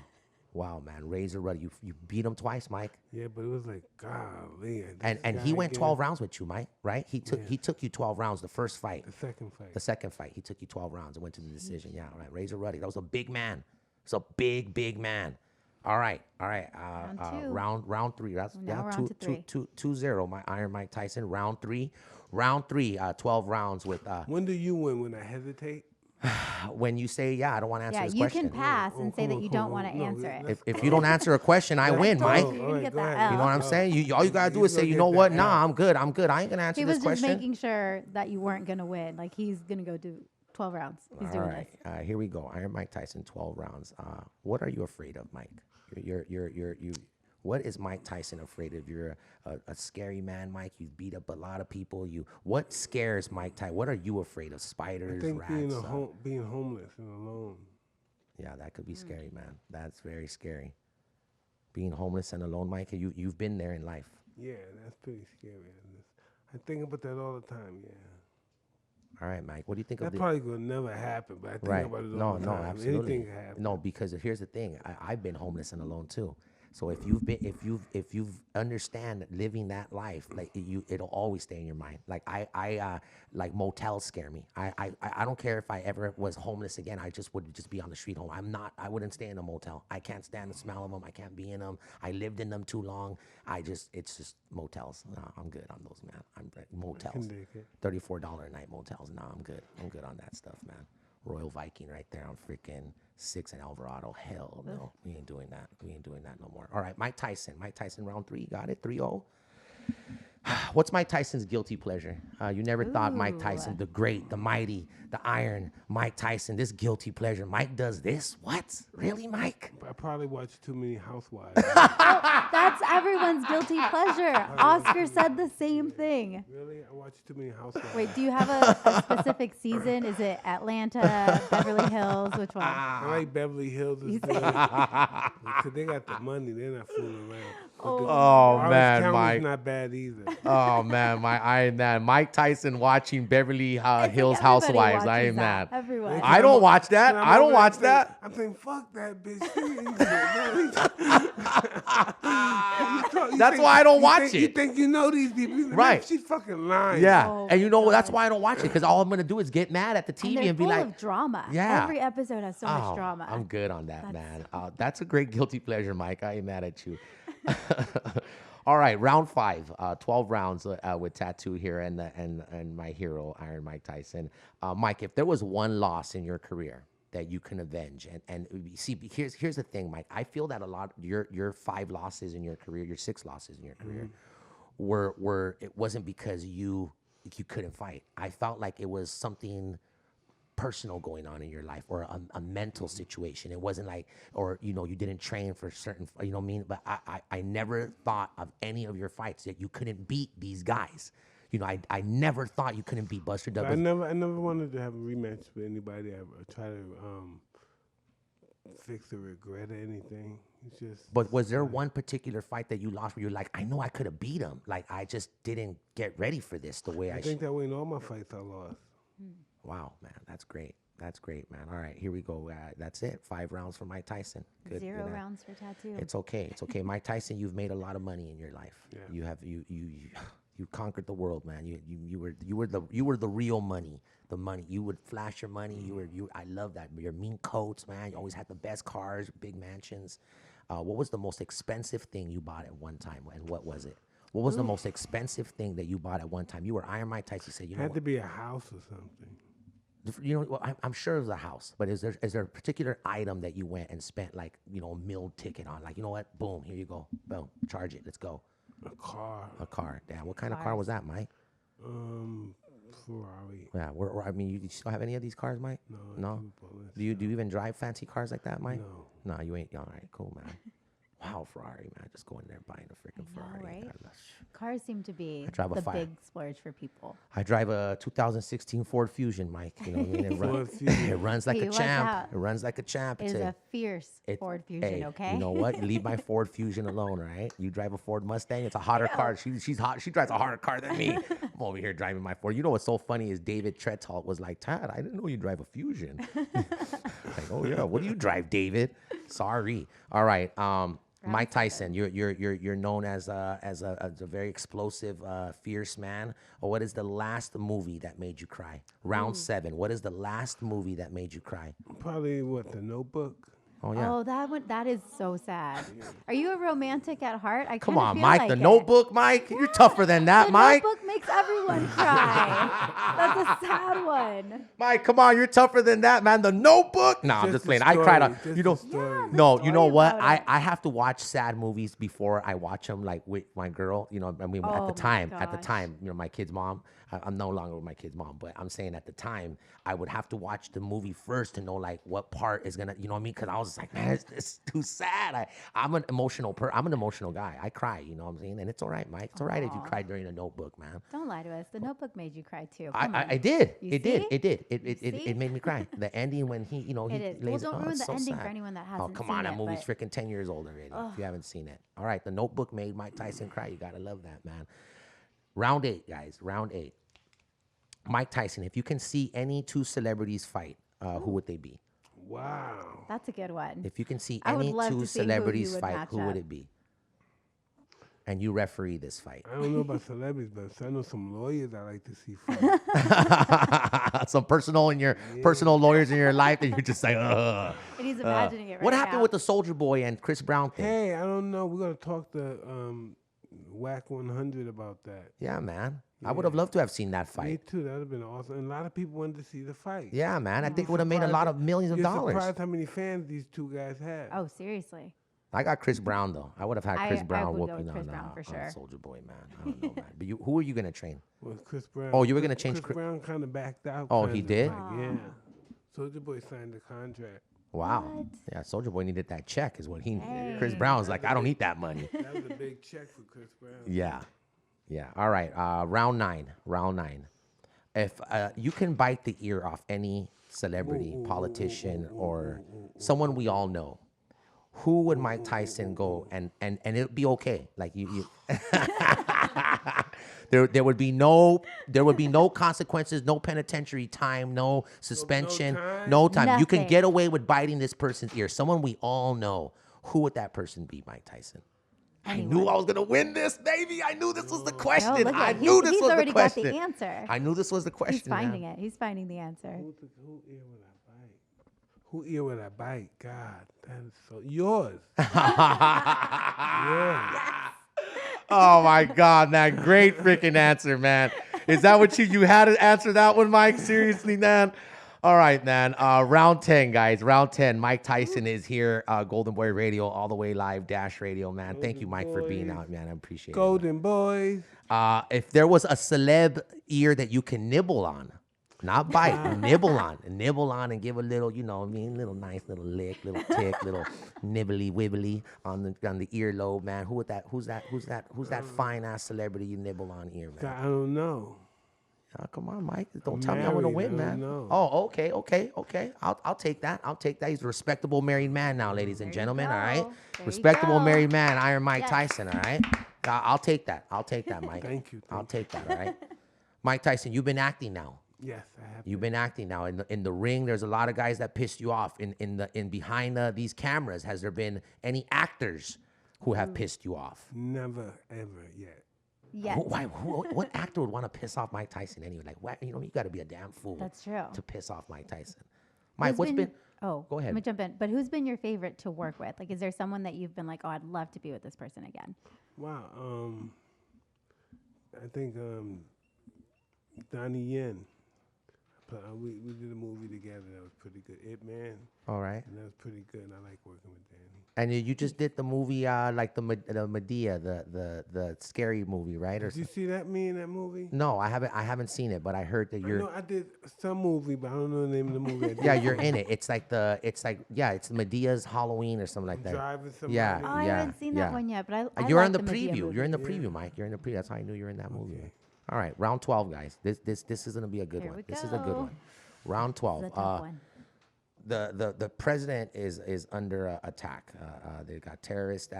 Wow, man, Razor Ruddy, you beat him twice, Mike. yeah, but it was like, golly. And he went 12 rounds with you, Mike, right? He took you 12 rounds the first fight. The second fight. The second fight, he took you 12 rounds and went to the decision. Yeah, all right. Razor Ruddy, that was a big man. It's a big man. All right. Round two. Round 3. That's Now we're on to 3. 2-0. My Iron Mike Tyson. Round 3. 12 rounds with. When do you win? When I hesitate? When you say, I don't want to answer Yeah, this you question. can pass Oh, and say come that on, you come don't on. want to No, answer it. that's- If you don't answer a question, I win, Mike. You're gonna get go that ahead. You know what I'm L. saying? All you gotta do You is say, gonna you get know what? that Nah, L. I'm good. I ain't gonna answer He this was just question. making sure that you weren't gonna win. Like he's gonna go do 12 rounds. He's All doing right, this. here we go. Iron Mike Tyson, 12 rounds. What are you afraid of, Mike? You. What is Mike Tyson afraid of? You're a scary man, Mike. You beat up a lot of people. What scares Mike Tyson? What are you afraid of? I Spiders, think rats? being homeless and alone. Yeah, that could be scary, man. That's very scary. Being homeless and alone, Mike. You've been there in life. Yeah, that's pretty scary. I think about that all the time, yeah. All right, Mike. What do you think of That the probably will never happen, but I think right? about it No, all the no, time. absolutely. Anything can happen. No, because here's the thing. I've been homeless and alone too. So if you've understand living that life, like it'll always stay in your mind. Like I like motels scare me. I don't care if I ever was homeless again. I would just be on the street home. I wouldn't stay in a motel. I can't stand the smell of them. I can't be in them. I lived in them too long. It's just motels. No, I'm good on those, man. I'm motels. dig it. $34 a night motels. No, I'm good. I'm good on that stuff, man. Royal Viking right there on freaking 6 and Alvarado. Hell no. We ain't doing that. We ain't doing that no more. All right, Mike Tyson. Mike Tyson round 3. Got it? 3-0. What's Mike Tyson's guilty pleasure? You never thought Mike Tyson, the great, the mighty, the iron, Mike Tyson, this guilty pleasure. Mike does this? What? Really, Mike? I probably watch too many Housewives. That's everyone's guilty pleasure. Oscar said the same thing. Really? I watch too many Housewives. Wait, do you have a specific season? Is it Atlanta, Beverly Hills? Which one? I like Beverly Hills. Is good. Because they got the money. They're not fooling around. Oh, Orange man, County's Mike. not bad either. Oh, man. Mike Tyson watching Beverly Hills everybody Housewives. I watches ain't that. mad. Everyone. I don't watch that. And I'm I don't over watch there, that. I'm saying, fuck that bitch. That's why I don't watch You it. think you know these people. Man, Right. she's fucking lying. Yeah. Oh And you my know, that's God. why I don't watch it, because all I'm going to do is get mad at the And TV they're and be full like, of drama. Yeah. Every episode has so much oh, drama. I'm good on that, That's- man. That's a great guilty pleasure, Mike. I ain't mad at you. All right, round 5, 12 rounds with Tattoo here and my hero, Iron Mike Tyson. Mike, if there was one loss in your career that you can avenge, and see, here's the thing, Mike. I feel that a lot your 5 losses in your career, your 6 losses in your career, were it wasn't because you couldn't fight. I felt like it was something personal going on in your life, or a mental situation. It wasn't like, or you didn't train for certain, you know what I mean? But I never thought of any of your fights that you couldn't beat these guys. I never thought you couldn't beat Buster But Douglas. I never wanted to have a rematch with anybody. I try to fix a regret or anything. It's just. But was there one particular fight that you lost where you're like, I know I could have beat him. Like, I just didn't get ready for this the way I I think that way in all my fights I lost. Wow, man, that's great. That's great, man. All right, here we go. That's it. 5 rounds for Mike Tyson. Good. 0 rounds for Tattoo. It's okay. It's okay. Mike Tyson, you've made a lot of money in your life. Yeah. You have you conquered the world, man. You were the real money. The money. You would flash your money. I love that. Your mean coats, man. You always had the best cars, big mansions. What was the most expensive thing you bought at one time, and what was it? What was the most expensive thing that you bought at one time? You were Iron Mike Tyson. Said, It had to be a house or something. well, I'm sure it was a house, but is there a particular item that you went and spent like a meal ticket on? Like, you know what? Boom, here you go. Boom, charge it. Let's go. A car. A car. Damn, what kind of car was that, Mike? Ferrari. Yeah, I mean, you still have any of these cars, Mike? No. Do you even drive fancy cars like that, Mike? No. No, you ain't. All right, cool, man. Wow, Ferrari, man. Just going there buying a freaking Ferrari. right? God, Cars seem to be drive a the fire. big splurge for people. I drive a 2016 Ford Fusion, Mike. You know what I mean? Ford Fusion. It runs like He a was champ. out. It runs like a champ. It is a fierce Ford Fusion, Hey, okay? you know what? Leave my Ford Fusion alone, right? You drive a Ford Mustang. It's a hotter car. She's hot. She drives a harder car than me. I'm over here driving my Ford. You know what's so funny is David Treadtall was like, Tad, I didn't know you drive a Fusion. Like, oh yeah, what do you drive, David? Sorry. All right. Mike Tyson, you're known as a very explosive, fierce man. Or what is the last movie that made you cry? Round 7. What is the last movie that made you cry? Probably The Notebook. Oh yeah. Oh, that is so sad. Are you a romantic at heart? I Come kinda on, feel Mike. like The it. Notebook, Mike. You're tougher than that, The Mike. Notebook makes everyone cry. That's a sad one. Mike, come on. You're tougher than that, man. The Notebook. No, I'm just the playing. I cried. story, You know. just the story. No, you know story what? about it. I have to watch sad movies before I watch them, like with my girl. You know, I mean, Oh at the my time, gosh. my kid's mom. I'm no longer with my kid's mom, but I'm saying at the time, I would have to watch the movie first to know like what part is gonna, you know what I mean? Because I was just like, man, it's too sad. I'm an emotional guy. I cry, you know what I'm saying? And it's all right, Mike. It's all right if you cry during a Notebook, man. Don't lie to us. The Notebook made you cry too. Come on. I did. You It did. see? It did. You It see? made me cry. The ending when he, It he is. Well, lays. don't ruin it's the so ending for sad. anyone that Oh, hasn't come seen on, that it, movie's but- freaking 10 years old already. If you haven't seen it, all right. The Notebook made Mike Tyson cry. You gotta love that, man. Round 8, guys. Round 8. Mike Tyson. If you can see any 2 celebrities fight, who would they be? Wow. That's a good one. If you can see I would any love 2 to see who you celebrities would fight, match who would up. it be? And you referee this fight. I don't know about celebrities, but I know some lawyers I like to see fight. Some personal lawyers in your life that you're just like, ugh. And he's imagining it right What happened now. with the Soldier Boy and Chris Brown thing? Hey, I don't know. We're gonna talk to Whack 100 about that. Yeah, man. I would have loved to have seen that Me fight. too. That would have been awesome. And a lot of people wanted to see the fight. Yeah, man. I think it would have made a lot of millions of You're dollars. surprised how many fans these 2 guys had. Oh, seriously. I got Chris Brown though. I would have had Chris I Brown would go whooping with Chris on, Brown for on sure. Soldier Boy, man. I don't know, man. But who are you gonna train? Was Chris Brown? Oh, you were gonna change Chris Brown kind of backed out. Oh, he kinda, did? like, yeah. Soldier Boy signed the contract. Wow. What? Yeah, Soldier Boy needed that check, is what he needed. Hey. Chris Brown's like, I don't need that money. That was a big check for Chris Brown. Yeah. Yeah. All right. Round 9. If you can bite the ear off any celebrity, politician, or someone we all know, who would Mike Tyson go and it'd be okay? Like you there would be no consequences, no penitentiary time, no suspension, no time. You can Nothing. get away with biting this person's ear. Someone we all know. Who would that person be, Mike Tyson? I knew I was gonna win this, baby. I knew this was the question. No, look I at knew this he's was the already question. got the answer. I knew this was the question. He's finding it. He's finding the answer. Who ear would I bite? Who ear would I bite? God, that is so yours. Yeah. Oh my God, man. Great freaking answer, man. Is that what you had to answer that one, Mike? Seriously, man? All right, man. Round 10, guys. Round 10. Mike Tyson is here. Golden Boy Radio, all the way live, Dash Radio, man. Thank you, Mike, for being out, man. I appreciate Golden Boys. it. If there was a celeb ear that you can nibble on, Not bite, nibble on and give a little, you know what I mean, little nice little lick, little tick, little nibbly wibbly on the earlobe, man. Who's that fine ass celebrity you nibble on ear, man? I don't know. Oh, come on, Mike. Don't I'm tell me I'm gonna married, win, I don't man. know. Oh, okay. I'll take that. He's a respectable married man now, ladies and There you gentlemen. All right, go. There you respectable go. married man, Iron Mike Yes. Tyson. All right, I'll take that. Mike. Thank you. I'll take that. All right, Mike Tyson. You've been acting now. Yes, I have. You've been acting now in the ring. There's a lot of guys that pissed you off in behind these cameras. Has there been any actors who have pissed you off? Never, ever yet. Yes. What actor would want to piss off Mike Tyson anyway? Like, what, you got to be a damn fool. That's true. To piss off Mike Tyson. Mike, Who's what's been? Oh, go ahead. Let me jump in. But who's been your favorite to work with? Like, is there someone that you've been like, oh, I'd love to be with this person again? Wow. I think Donnie Yen. We did a movie together that was pretty good. It Man. All right. And that was pretty good. And I like working with Danny. And you just did the movie, like the Medea, the scary movie, right? Did you see me in that movie? No, I haven't seen it, but I heard that you're. No, I did some movie, but I don't know the name of the movie. I did. Yeah, you're in it. It's Medea's Halloween or something like that. Driving somebody. Yeah, Oh, I haven't seen that one yet, but I you're like in the the Medea preview. movie. You're in the preview, Mike. You're in the preview. That's how I knew you were in that movie. Okay. All right, round 12, guys. This is gonna be a good Here one. we This is a good go. one. Round 12. This is a tough one. The president is under attack. They got terrorists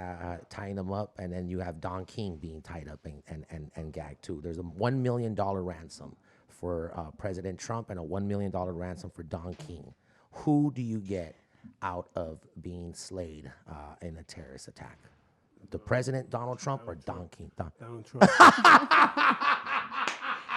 tying him up, and then you have Don King being tied up and gagged too. There's a $1 million ransom for President Trump and a $1 million ransom for Don King. Who do you get out of being slayed in a terrorist attack? The president, Donald Trump, or Don King? Donald Trump.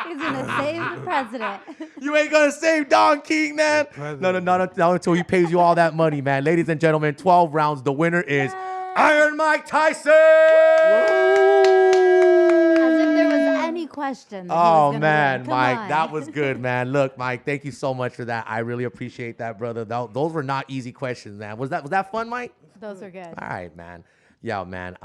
He's gonna save the president. You ain't gonna save Don King, man. No, not until he pays you all that money, man. Ladies and gentlemen, 12 rounds. The winner is Iron Mike Tyson. As if there was any question. That he was gonna Man, win. Come Mike, on. that was good, man. Look, Mike, thank you so much for that. I really appreciate that, brother. Those were not easy questions, man. Was that fun, Mike? Those are good. All right, man. Yeah, man.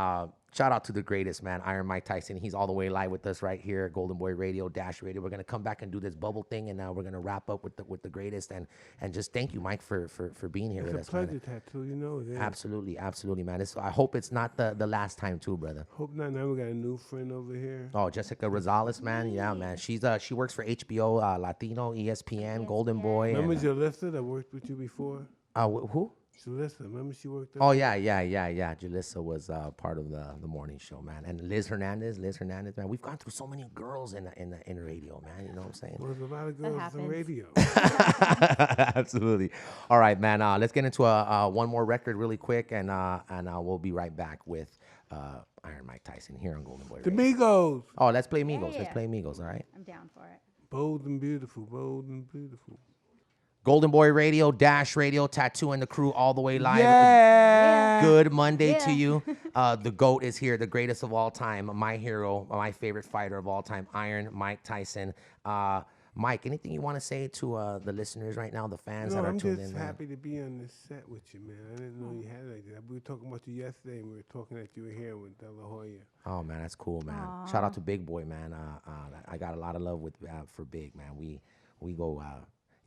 Shout out to the greatest, man, Iron Mike Tyson. He's all the way live with us right here at Golden Boy Radio, Dash Radio. We're gonna come back and do this bubble thing, and now we're gonna wrap up with the greatest. And just thank you, Mike, for being here with us. It's a pleasure, Man. Tattoo. You know it is. Absolutely, man. I hope it's not the last time too, brother. Hope not. Now we got a new friend over here. Oh, Jessica Rosales, man. Yeah, man. She works for HBO, Latino, ESPN, Golden Boy. Remember and, Jalissa that worked with you before? who? Jalissa, remember she worked there? Oh, yeah. Jalissa was part of the morning show, man. And Liz Hernandez, man. We've gone through so many girls in radio, man. You know what I'm saying? Well, there's a lot of girls on radio. Absolutely. All right, man. Let's get into one more record really quick, and we'll be right back with Iron Mike Tyson here on Golden Boy The Radio. Migos. Oh, let's play Migos. Yeah. Let's play Migos, all right? I'm down for it. Bold and beautiful, bold and beautiful. Golden Boy Radio, Dash Radio, Tattoo and the crew all the way live. Yeah. Good Monday Yeah. to you. The GOAT is here, the greatest of all time, my hero, my favorite fighter of all time, Iron Mike Tyson. Mike, anything you want to say to the listeners right now, the fans that are I'm tuned just in? Man? happy to be on this set with you, man. I didn't know you had it like that. We were talking about you yesterday, and we were talking that you were here with De La Hoya. Oh, man, that's cool, man. Shout out to Big Boy, man. I got a lot of love for Big, man. We go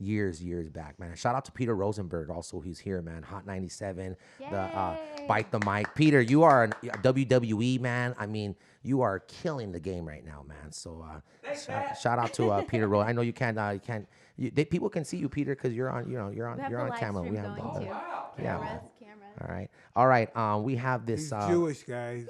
years back, man. Shout out to Peter Rosenberg also, who's here, man. Hot 97, the Bite the Mic. Peter, you are a WWE, man. I mean, you are killing the game right now, man. So shout out to Peter Rosenberg. I know you can't people can see you, Peter, because you're on camera. We have Cameras. All right. We have this. He's Jewish, guys.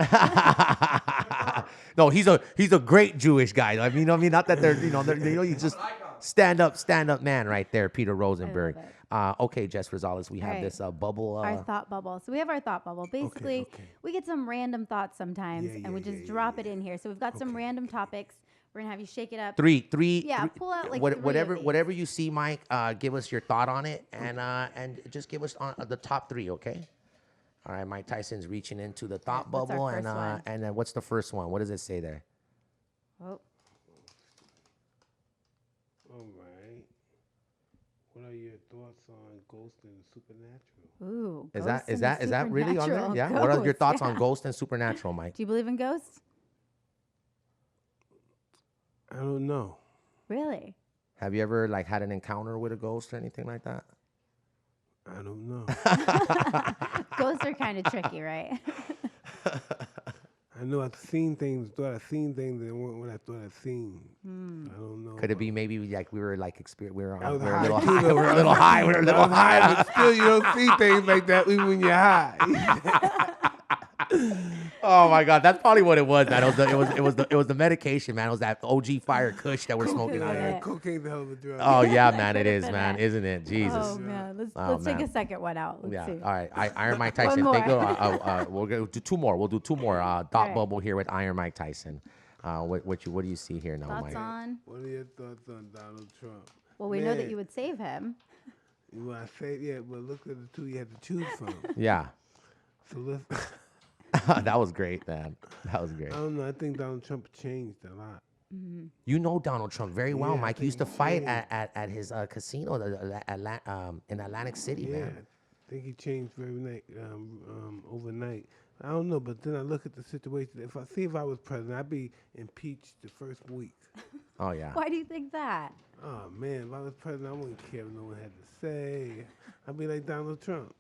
No, he's a great Jewish guy. I mean, not that he's just stand up man right there, Peter Rosenberg. Okay, Jess Rosales, we have this bubble. Our thought bubble. So we have our thought bubble. Basically, okay. we get some random thoughts sometimes, and we just drop it in here. So we've got some random topics. We're gonna have you shake it up. Three. Yeah, pull out like whatever you see, Mike. Give us your thought on it, and just give us on the top three, okay? All right, Mike Tyson's reaching into the thought what's our bubble, first one? and then what's the first one? What does it say there? Oh, All right. What are your thoughts on Ghost and Supernatural? ooh. Is ghosts that and that really on there? supernatural. Yeah. What are your Ghosts, thoughts yeah. on Ghost and Supernatural, Mike? Do you believe in ghosts? I don't know. Really? Have you ever like had an encounter with a ghost or anything like that? I don't know. Ghosts are kind of tricky, right? I know I've seen things, thought I've seen things that weren't what I thought I'd seen. I don't know. Could it be maybe like we were like we were I was a high little too, high, though. we were a little high, we were a little I was high, high. but still, you don't see things like that even when you're high. Oh my God, that's probably what it was, man. It was the medication, man. It was that OG Fire Kush that we're smoking out Yeah. here. Cocaine's a hell of a drug. Oh yeah, man, it Could've is, been man, it. isn't it? Jesus. Oh man, let's Oh, take man. a second one out. Let's Yeah. see. All right. Iron Mike Tyson. One Thank you. more. We'll do two more. We'll do two more. Thought right. bubble here with Iron Mike Tyson. What do you see here now, Thoughts Mike? on? What are your thoughts on Donald Trump? Well, we know that Man. you would save him. Well, I say, yeah, but look at the two you had to choose from. Yeah. So let's. That was great, man. That was great. I don't know. I think Donald Trump changed a lot. You know Donald Trump very well, Yeah, I Mike. You used to think he fight changed. at his casino in Atlantic City, Yeah, man. I think he changed overnight. I don't know, but then I look at the situation. If I was president, I'd be impeached the first week. Oh yeah. Why do you think that? Oh man, if I was president, I wouldn't care what no one had to say. I'd be like Donald Trump.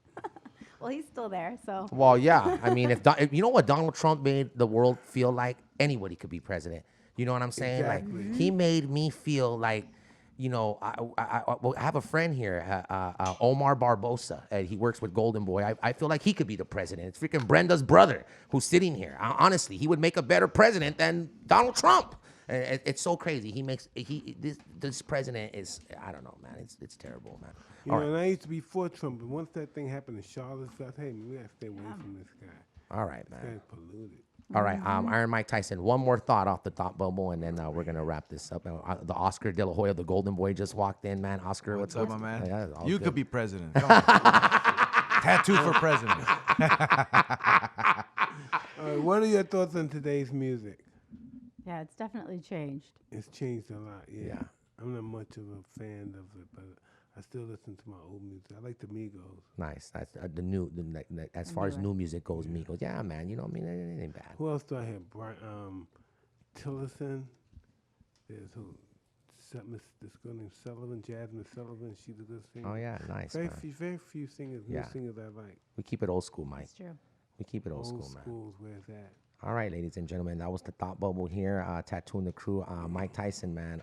Well, he's still there, so. Well, yeah. I mean, if you know what Donald Trump made the world feel like, anybody could be president. You know what I'm saying? Exactly. Like he made me feel like, you know, I have a friend here, Omar Barbosa. He works with Golden Boy. I feel like he could be the president. It's freaking Brenda's brother who's sitting here. Honestly, he would make a better president than Donald Trump. It's so crazy. This president is, I don't know, man. It's terrible, man. You All know, right. and I used to be for Trump, but once that thing happened in Charlottesville, I said, hey, man, we gotta stay away from this guy. All right, This man. guy's polluted. All right, Iron Mike Tyson. One more thought off the thought bubble, and then we're gonna wrap this up. The Oscar De La Hoya, the Golden Boy, just walked in, man. Oscar, What's up, my man? Yeah, all You good. could be president. Come on. Tattoo for president. All right, what are your thoughts on today's music? Yeah, it's definitely changed. It's changed a lot, yeah. Yeah. I'm not much of a fan of it, but I still listen to my old music. I like the Migos. Nice. That's as far as new music goes, Migos. Yeah, man. You know what I mean? It ain't bad. Who else do I have? Tillerson. There's who? This girl named Sullivan, Jasmine Sullivan. She's a good singer. Oh yeah, nice. Very Man. very few singers, Yeah. new singers I like. We keep it old school, Mike. It's true. We keep it old school, man. schools, where's that? All right, ladies and gentlemen, that was the thought bubble here. Tattoo and the crew. Mike Tyson, man.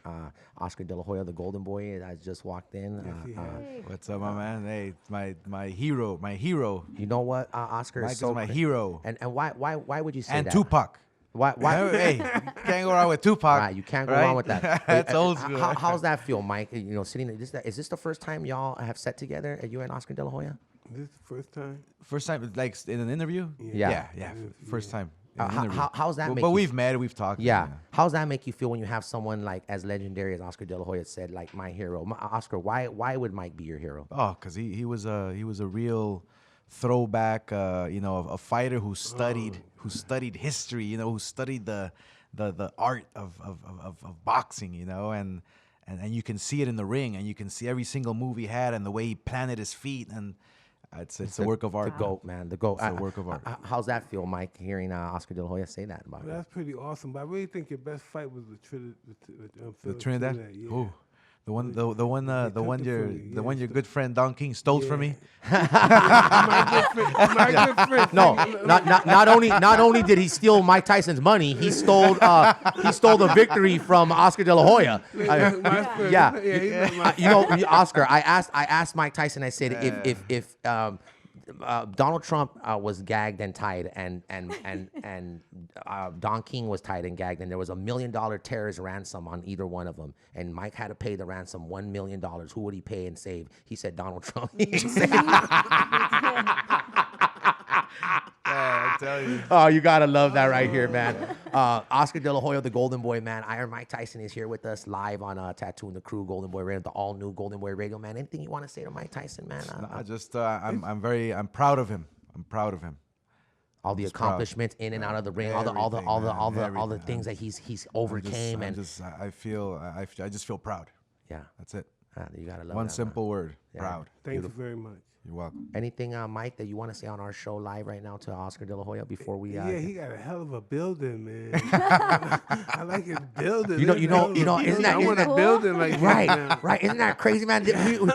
Oscar De La Hoya, the Golden Boy, has just walked in. Yes, he has. Hey. What's up, my man? Hey, it's my hero. My hero. You know what, Oscar? Mike is so is my cra- hero. And why would you say And that? Tupac. Why? Hey, can't go wrong with Tupac. Right, you can't go right? wrong with that. That's old school. How's that feel, Mike? You know, sitting. Is this the first time y'all have sat together? You and Oscar De La Hoya? This the first time? First time, like in an interview? Yeah. Yeah. First time. in an interview. How's that make But you we've met, we've talked. Yeah. How's that make you feel when you have someone like as legendary as Oscar De La Hoya said, like my hero? Oscar, why would Mike be your hero? Oh, because he was a real throwback, a fighter who studied history, who studied the art of boxing, and you can see it in the ring, and you can see every single move he had and the way he planted his feet, and it's a work of art. The GOAT, man. The GOAT. It's a work of art. How's that feel, Mike, hearing Oscar De La Hoya say that about Well, you? that's pretty awesome. But I really think your best fight was with The Philip Trinidad. Yeah. Ooh. The one took it from your you, the yeah, one your so- good friend Don King stole from me. My good friend. No, not only did he steal Mike Tyson's money, he stole the victory from Oscar De La Hoya. My friend. Yeah. He's not my Oscar, I asked Mike Tyson. I said, if Donald Trump was gagged and tied, and Don King was tied and gagged, and there was $1 million terrorist ransom on either one of them, and Mike had to pay the ransom $1 million. Who would he pay and save? He said Donald Trump. He said, I tell you. oh, you gotta love that right here, man. Oscar De La Hoya, the Golden Boy, man. Iron Mike Tyson is here with us live on Tattoo and the Crew, Golden Boy Radio, the all new Golden Boy Radio, man. Anything you want to say to Mike Tyson, man? I'm proud of him. I'm proud of him. All the just proud. accomplishments in and out of the ring, all the Everything, man. things that he's overcame, I just feel proud. yeah, That's it. you gotta love One that, simple word. Proud. Thank you very much. You're welcome. Anything, Mike, that you want to say on our show live right now to Oscar De La Hoya before we? Yeah, he got a hell of a building, man. I like his building. You know, Isn't that- I want isn't a building like that now. Right. Isn't that crazy, man? You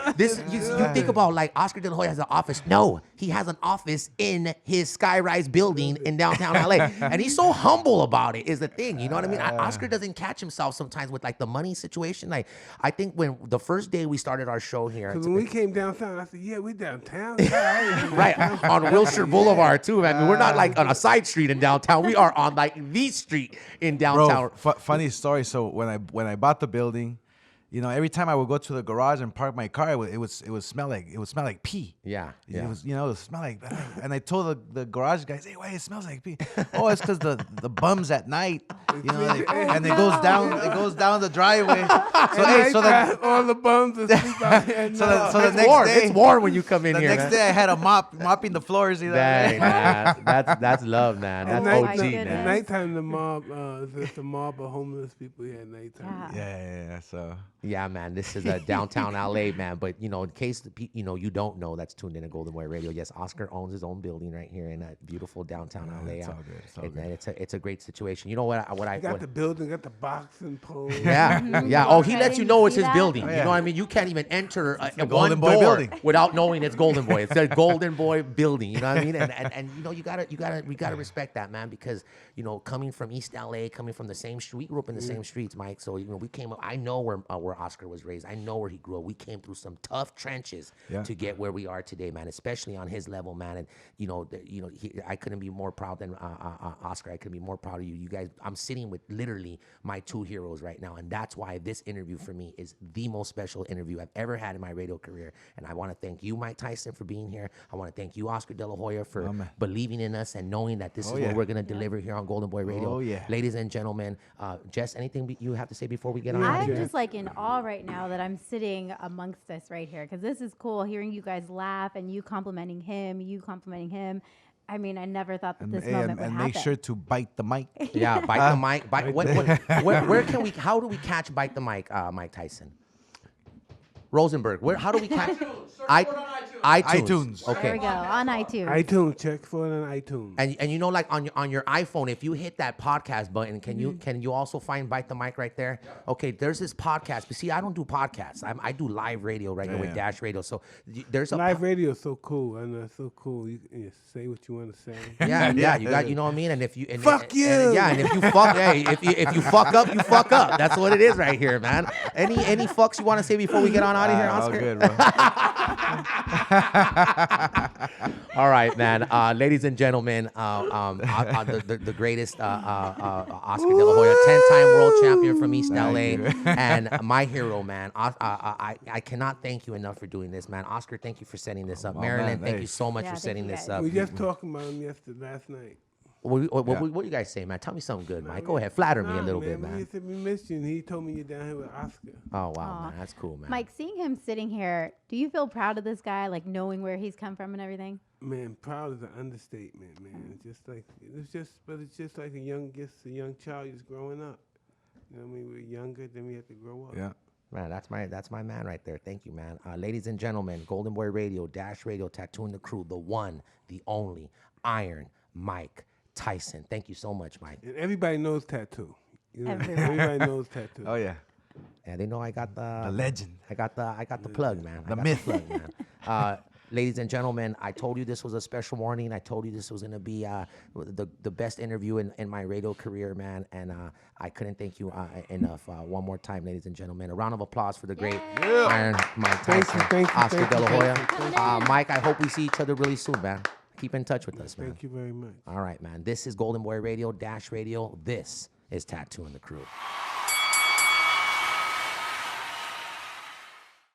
think about like Oscar De La Hoya has an office. No, he has an office in his skyrise building in downtown LA, and he's so humble about it. Is the thing, you know what I mean? Oscar doesn't catch himself sometimes with like the money situation. Like I think when the first day we started our show here, Because when we came downtown, I said, "Yeah, we downtown." right on Wilshire Boulevard too, man. We're not like on a side street in downtown. We are on like the street in downtown. Bro, funny story. So when I bought the building, you know, every time I would go to the garage and park my car, it would smell like pee. Yeah. It was, it would smell like, and I told the garage guys, hey, why it smells like pee? Oh, it's because the bums at night, and it goes down the driveway. So all the bums are sleep out there. so the next warm. day, It's warm when you come in the here. next man. day I had a mopping the floors. Dang, man. That's love, man. That's Oh, my OG, goodness. At man. nighttime, the mob, there's the mob of homeless people here at nighttime. Yeah. So Yeah, man. This is a downtown LA, man. But in case you don't know, that's tuned in to Golden Boy Radio. Yes, Oscar owns his own building right here in that beautiful downtown LA. it's all good. It's all good. And it's a great situation. You know what I Got the building, got the boxing pole. yeah. Oh, he lets you know it's See his that? building. Oh, You yeah. know what I mean? You can't even enter a the one Golden Boy door building. without knowing it's Golden Boy. It's a Golden Boy building. You know what I mean? And we gotta respect that, man, because coming from East LA, coming from the same street, we grew up in the same streets, Mike. So we came up. I know where Oscar was raised. I know where he grew up. We came through some tough trenches to get where we are today, man. Especially on his level, man. And I couldn't be more proud than Oscar. I couldn't be more proud of you. You guys, I'm sitting with literally my two heroes right now, and that's why this interview for me is the most special interview I've ever had in my radio career. And I want to thank you, Mike Tyson, for being here. I want to thank you, Oscar De La Hoya, for believing in us and knowing that this is what we're gonna deliver here on Golden Boy Radio. Oh, yeah. Ladies and gentlemen, Jess, anything you have to say before we get on? I'm Jess. just like in awe right now that I'm sitting amongst us right here because this is cool hearing you guys laugh and you complimenting him, I mean, I never thought that this moment would and happen. make sure to bite the mic. Yeah, bite the mic. Where can we? How do we catch bite the mic, Mike Tyson? Rosenberg. How do we catch? iTunes. Okay. There we go on iTunes. iTunes, check for it on iTunes. And like on your iPhone, if you hit that podcast button, can you also find Bite the Mic right there? Okay, there's this podcast. But see, I don't do podcasts. I do live radio right here with Dash Radio. So there's a Live radio is so cool. I know it's so cool. You can say what you want to say. yeah, you got, you know what I mean? And if you Fuck you. and if you fuck, hey, if you fuck up, you fuck up. That's what it is right here, man. Any fucks you want to say before we get on out of here, All Oscar? good, bro. All right, man. Ladies and gentlemen, the greatest Oscar De La Hoya, 10-time world champion from East LA, and my hero, man. I cannot thank you enough for doing this, man. Oscar, thank you for setting this up. Oh, Marilyn, man, thank you nice. so much Yeah, for thank setting you this guys. up. We just talking about him last night. What do you guys say, man? Tell me something good, Mike. Go ahead, flatter me a little bit, We man. said we missed you, and he told me you're down here with Oscar. Oh wow, Aw. man, that's cool, man. Mike, seeing him sitting here, do you feel proud of this guy, like knowing where he's come from and everything? Man, proud is an understatement, man. It's just like a young child just growing up. You know what I mean? We're younger, then we have to grow up. Yeah. Man, that's my man right there. Thank you, man. Ladies and gentlemen, Golden Boy Radio, Dash Radio, Tattooing the Crew, the one, the only, Iron Mike Tyson. Thank you so much, Mike. And everybody knows Tattoo. You know, Everybody. everybody knows Tattoo. Oh yeah. Yeah, they know I got The the legend. I got the plug, man. I The got myth. plug, man. Ladies and gentlemen, I told you this was a special warning. I told you this was gonna be the best interview in my radio career, man. And I couldn't thank you enough. One more time, ladies and gentlemen, a round of applause for the great Iron Mike Tyson, thank you, Oscar thank De La you, Hoya. thank you. Mike, I hope we see each other really soon, man. Keep in touch with us, man. Thank you very much. All right, man. This is Golden Boy Radio, Dash Radio. This is Tattooing the Crew.